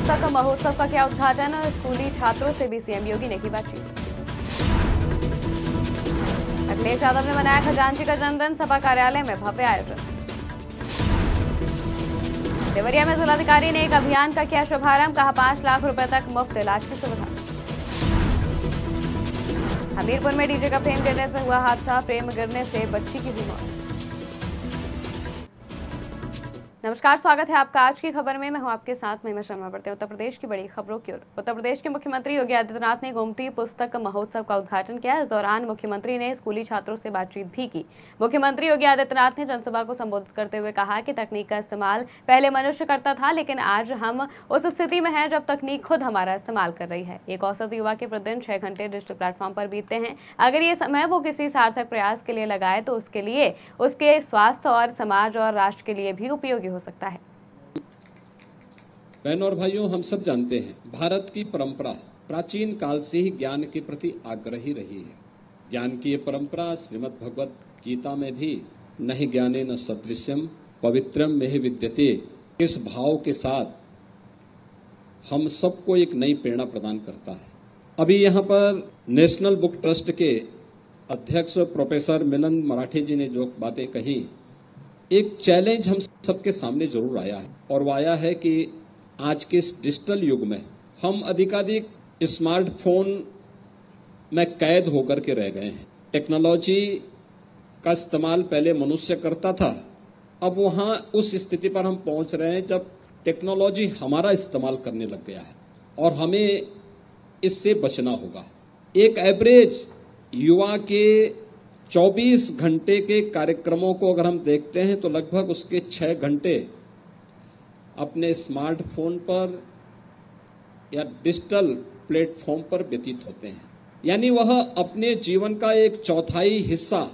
पुस्तक महोत्सव का किया उद्घाटन। स्कूली छात्रों से भी सीएम योगी ने की बातचीत। अखिलेश यादव ने मनाया खजांची का जन्मदिन, सपा कार्यालय में भव्य आयोजन। देवरिया में जिलाधिकारी ने एक अभियान का किया शुभारंभ, कहा 5 लाख रुपए तक मुफ्त इलाज की सुविधा। हमीरपुर में डीजे का फ्रेम गिरने से हुआ हादसा, फ्रेम गिरने से बच्ची की हुई मौत। नमस्कार, स्वागत है आपका आज की खबर में। मैं हूं आपके साथ महिमा शर्मा। बढ़ते हैं उत्तर प्रदेश की बड़ी खबरों की ओर। उत्तर प्रदेश के मुख्यमंत्री योगी आदित्यनाथ ने गोमती पुस्तक महोत्सव का उद्घाटन किया। इस दौरान मुख्यमंत्री ने स्कूली छात्रों से बातचीत भी की। मुख्यमंत्री योगी आदित्यनाथ ने जनसभा को संबोधित करते हुए कहा कि तकनीक का इस्तेमाल पहले मनुष्य करता था, लेकिन आज हम उस स्थिति में हैं जब तकनीक खुद हमारा इस्तेमाल कर रही है। एक औसत युवा के प्रतिदिन 6 घंटे डिजिटल प्लेटफॉर्म पर बीतते हैं। अगर ये समय वो किसी सार्थक प्रयास के लिए लगाए तो उसके लिए उसके स्वास्थ्य और समाज और राष्ट्र के लिए भी उपयोगी हो सकता है। बहनों और भाइयों, हम सब जानते हैं भारत की परंपरा प्राचीन काल से ही ज्ञान के प्रति आग्रही रही है। ज्ञान की ये परंपरा श्रीमद् भगवत गीता में भी न हि ज्ञाने न सदृश्यम पवित्रम में विद्यते, इस भाव के साथ हम सबको एक नई प्रेरणा प्रदान करता है। अभी यहाँ पर नेशनल बुक ट्रस्ट के अध्यक्ष प्रोफेसर मिलन मराठी जी ने जो बातें कही, एक चैलेंज हम सबके सामने जरूर आया है, और वो आया है कि आज के इस डिजिटल युग में हम अधिकाधिक स्मार्टफोन में कैद होकर के रह गए हैं। टेक्नोलॉजी का इस्तेमाल पहले मनुष्य करता था, अब वहां उस स्थिति पर हम पहुंच रहे हैं जब टेक्नोलॉजी हमारा इस्तेमाल करने लग गया है, और हमें इससे बचना होगा। एक एवरेज युवा के 24 घंटे के कार्यक्रमों को अगर हम देखते हैं तो लगभग उसके 6 घंटे अपने स्मार्टफोन पर या डिजिटल प्लेटफॉर्म पर व्यतीत होते हैं। यानी वह अपने जीवन का एक चौथाई हिस्सा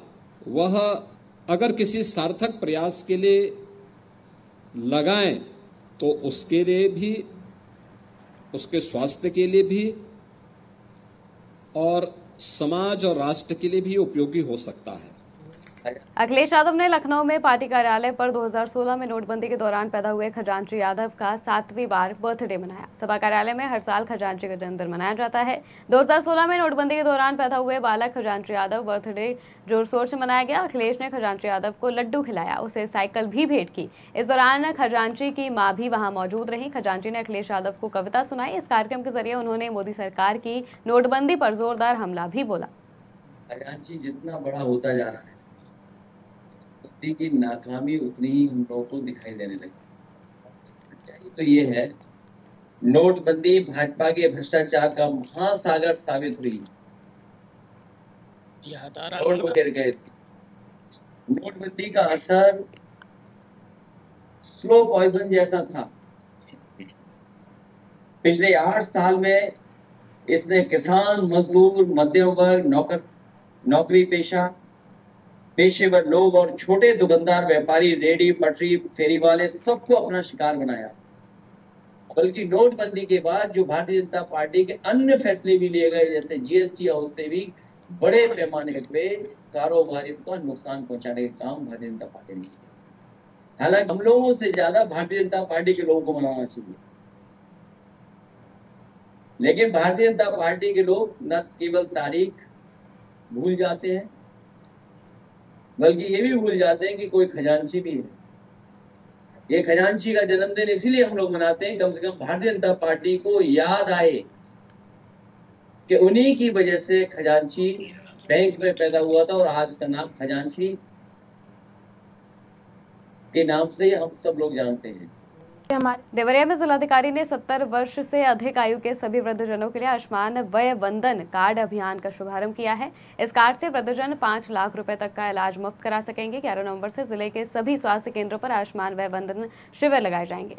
वह अगर किसी सार्थक प्रयास के लिए लगाएं तो उसके लिए भी, उसके स्वास्थ्य के लिए भी और समाज और राष्ट्र के लिए भी उपयोगी हो सकता है। अखिलेश यादव ने लखनऊ में पार्टी कार्यालय पर 2016 में नोटबंदी के दौरान पैदा हुए खजांची यादव का 7वीं बार बर्थडे मनाया। सभा कार्यालय में हर साल खजांची का जन्मदिन मनाया जाता है। 2016 में नोटबंदी के दौरान पैदा हुए बालक खजांची यादव बर्थडे जोर शोर से मनाया गया। अखिलेश ने खजांची यादव को लड्डू खिलाया, उसे साइकिल भी भेंट की। इस दौरान खजांची की मां भी वहां मौजूद रही। खजांची ने अखिलेश यादव को कविता सुनाई। इस कार्यक्रम के जरिए उन्होंने मोदी सरकार की नोटबंदी पर जोरदार हमला भी बोला। खजांची जितना बड़ा होता जा रहा है, की नाकामी उतनी ही हम लोगों को दिखाई देने लगी। तो ये है, नोटबंदी भाजपा के भ्रष्टाचार का महासागर साबित हुई। नोट गिर गए थे। नोटबंदी का असर स्लो पॉइजन जैसा था। पिछले 8 साल में इसने किसान, मजदूर, मध्यम वर्ग, नौकरी पेशेवर लोग और छोटे दुकानदार, व्यापारी, रेडी पटरी, फेरी वाले सबको अपना शिकार बनाया। बल्कि नोटबंदी के बाद जो भारतीय जनता पार्टी के अन्य फैसले भी लिए गए, जैसे जीएसटी, और उससे भी बड़े पैमाने पे कारोबारियों को नुकसान पहुंचाने का काम भारतीय जनता पार्टी ने किया। हालांकि हम लोगों से ज्यादा भारतीय जनता पार्टी के लोगों को मनाना चाहिए, लेकिन भारतीय जनता पार्टी के लोग न केवल तारीख भूल जाते हैं, बल्कि ये भी भूल जाते हैं कि कोई खजांची भी है। ये खजांची का जन्मदिन इसीलिए हम लोग मनाते हैं, कम से कम भारतीय जनता पार्टी को याद आए कि उन्हीं की वजह से खजांची बैंक में पैदा हुआ था, और आज का नाम खजांची के नाम से हम सब लोग जानते हैं। देवरिया में जिलाधिकारी ने 70 वर्ष से अधिक आयु के सभी वृद्धजनों के लिए आयुष्मान वय वंदन कार्ड अभियान का शुभारंभ किया है। इस कार्ड से वृद्धजन 5 लाख रुपए तक का इलाज मुफ्त करा सकेंगे। 11 नवंबर से जिले के सभी स्वास्थ्य केंद्रों पर आयुष्मान वय वंदन शिविर लगाए जाएंगे।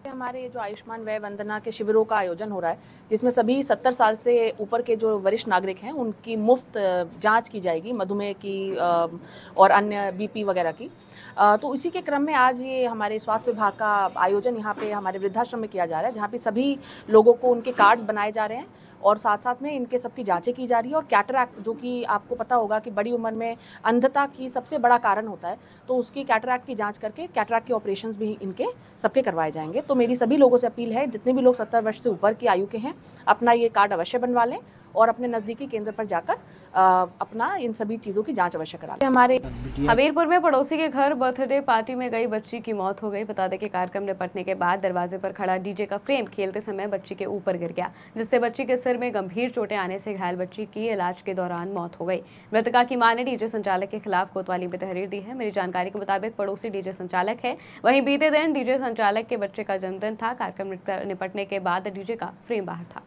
हमारे ये जो आयुष्मान वय वंदना के शिविरों का आयोजन हो रहा है, जिसमें सभी 70 साल से ऊपर के जो वरिष्ठ नागरिक हैं उनकी मुफ्त जांच की जाएगी, मधुमेह की और अन्य बीपी वगैरह की। तो इसी के क्रम में आज ये हमारे स्वास्थ्य विभाग का आयोजन यहाँ पे हमारे वृद्धाश्रम में किया जा रहा है, जहाँ पे सभी लोगों को उनके कार्ड्स बनाए जा रहे हैं और साथ साथ में इनके सबकी जांचें की जा रही है। और कैटरैक्ट, जो कि आपको पता होगा कि बड़ी उम्र में अंधता की सबसे बड़ा कारण होता है, तो उसकी कैटरैक्ट की जांच करके कैटरैक्ट के ऑपरेशंस भी इनके सबके करवाए जाएंगे। तो मेरी सभी लोगों से अपील है, जितने भी लोग 70 वर्ष से ऊपर की आयु के हैं, अपना ये कार्ड अवश्य बनवा लें और अपने नज़दीकी केंद्र पर जाकर अपना इन सभी चीज़ों की जांच अवश्य करा लें। हमारे हमीरपुर में पड़ोसी के घर बर्थडे पार्टी में गई बच्ची की मौत हो गई। बता दें कि कार्यक्रम निपटने के बाद दरवाजे पर खड़ा डीजे का फ्रेम खेलते समय बच्ची के ऊपर गिर गया, जिससे बच्ची के सिर में गंभीर चोटें आने से घायल बच्ची की इलाज के दौरान मौत हो गई। मृतका की मां ने डीजे संचालक के खिलाफ कोतवाली में तहरीर दी है। मेरी जानकारी के मुताबिक पड़ोसी डीजे संचालक है। वहीं बीते दिन डीजे संचालक के बच्चे का जन्मदिन था। कार्यक्रम निपटने के बाद डीजे का फ्रेम बाहर था।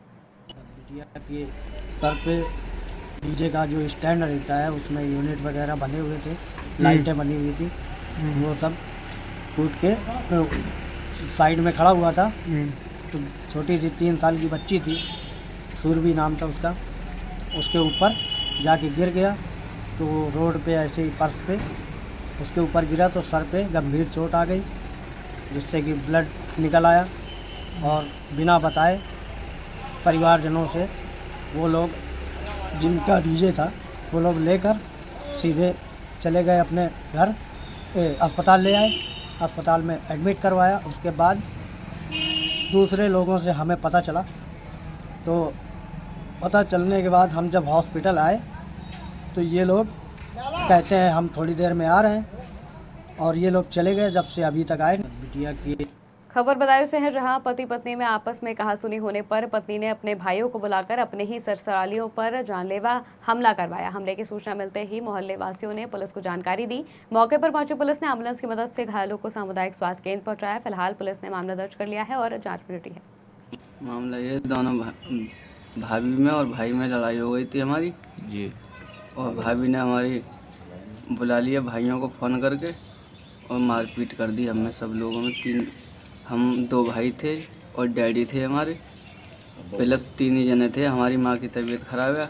सर पे डीजे का जो स्टैंड रहता है उसमें यूनिट वगैरह बने हुए थे, लाइटें बनी हुई थी, वो सब टूट के साइड में खड़ा हुआ था। तो छोटी सी 3 साल की बच्ची थी, सूरभी नाम था उसका, उसके ऊपर जाके गिर गया। तो रोड पे ऐसे ही फर्श पे उसके ऊपर गिरा तो सर पे गंभीर चोट आ गई, जिससे कि ब्लड निकल आया। और बिना बताए परिवारजनों से वो लोग, जिनका डीजे था, वो लोग लेकर सीधे चले गए अपने घर, अस्पताल ले आए, अस्पताल में एडमिट करवाया। उसके बाद दूसरे लोगों से हमें पता चला, तो पता चलने के बाद हम जब हॉस्पिटल आए तो ये लोग कहते हैं हम थोड़ी देर में आ रहे हैं, और ये लोग चले गए। जब से अभी तक आए। बिटिया की खबर बदायूं से है, जहां पति पत्नी में आपस में कहासुनी होने पर पत्नी ने अपने भाइयों को बुलाकर अपने ही ससुरालियों पर जानलेवा हमला करवाया। हमले की सूचना मिलते ही मोहल्ले वासियों ने पुलिस को जानकारी दी। मौके पर पहुंची पुलिस ने एम्बुलेंस की मदद से घायलों को सामुदायिक स्वास्थ्य केंद्र पहुंचाया। फिलहाल पुलिस ने मामला दर्ज कर लिया है और जाँच में जुटी है। मामला ये दोनों भाभी में और भाई में लड़ाई हो गई थी हमारी जी, और भाभी ने हमारी बुला लिया भाइयों को फ़ोन करके और मारपीट कर दी। हमें सब लोगों में हम 2 भाई थे और डैडी थे हमारे, प्लस 3 ही जने थे। हमारी माँ की तबीयत खराब है,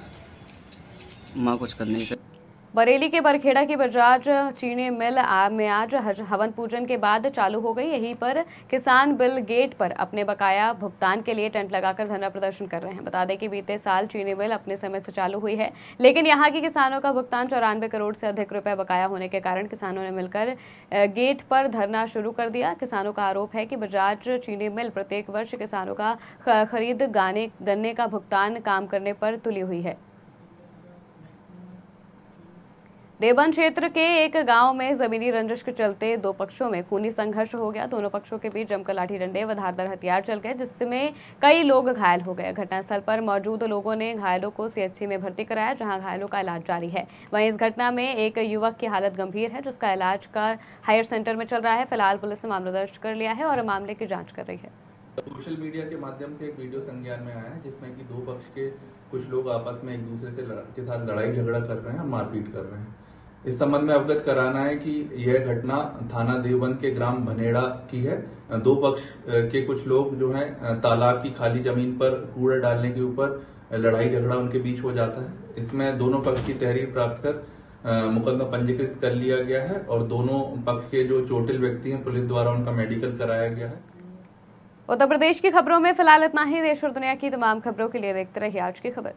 माँ कुछ कर नहीं सकती। बरेली के बरखेड़ा की बजाज चीनी मिल में आज हवन पूजन के बाद चालू हो गई। यहीं पर किसान बिल गेट पर अपने बकाया भुगतान के लिए टेंट लगाकर धरना प्रदर्शन कर रहे हैं। बता दें कि बीते साल चीनी मिल अपने समय से चालू हुई है, लेकिन यहां के किसानों का भुगतान 94 करोड़ से अधिक रुपए बकाया होने के कारण किसानों ने मिलकर गेट पर धरना शुरू कर दिया। किसानों का आरोप है कि बजाज चीनी मिल प्रत्येक वर्ष किसानों का खरीद गन्ने का भुगतान काम करने पर तुली हुई है। देवबंद क्षेत्र के एक गांव में जमीनी रंजिश के चलते 2 पक्षों में खूनी संघर्ष हो गया। दोनों पक्षों के बीच जमकर लाठी डंडे व धारदार हथियार चल गए, जिसमें कई लोग घायल हो गए। घटनास्थल पर मौजूद लोगों ने घायलों को सीएचसी में भर्ती कराया, जहां घायलों का इलाज जारी है। वहीं इस घटना में एक युवक की हालत गंभीर है, जिसका इलाज का हायर सेंटर में चल रहा है। फिलहाल पुलिस ने मामला दर्ज कर लिया है और मामले की जाँच कर रही है। सोशल मीडिया के माध्यम से एक वीडियो संज्ञान में आया है, जिसमें कि 2 पक्ष के कुछ लोग आपस में एक दूसरे के साथ लड़ाई झगड़ा कर रहे हैं, मारपीट कर रहे हैं। इस संबंध में अवगत कराना है कि यह घटना थाना देवबंद के ग्राम भनेड़ा की है। 2 पक्ष के कुछ लोग जो हैं तालाब की खाली जमीन पर कूड़ा डालने के ऊपर लड़ाई झगड़ा उनके बीच हो जाता है। इसमें दोनों पक्ष की तहरीर प्राप्त कर मुकदमा पंजीकृत कर लिया गया है और दोनों पक्ष के जो चोटिल व्यक्ति हैं पुलिस द्वारा उनका मेडिकल कराया गया है। उत्तर प्रदेश की खबरों में फिलहाल इतना ही। देश और दुनिया की तमाम खबरों के लिए देखते रहिए आज की खबर।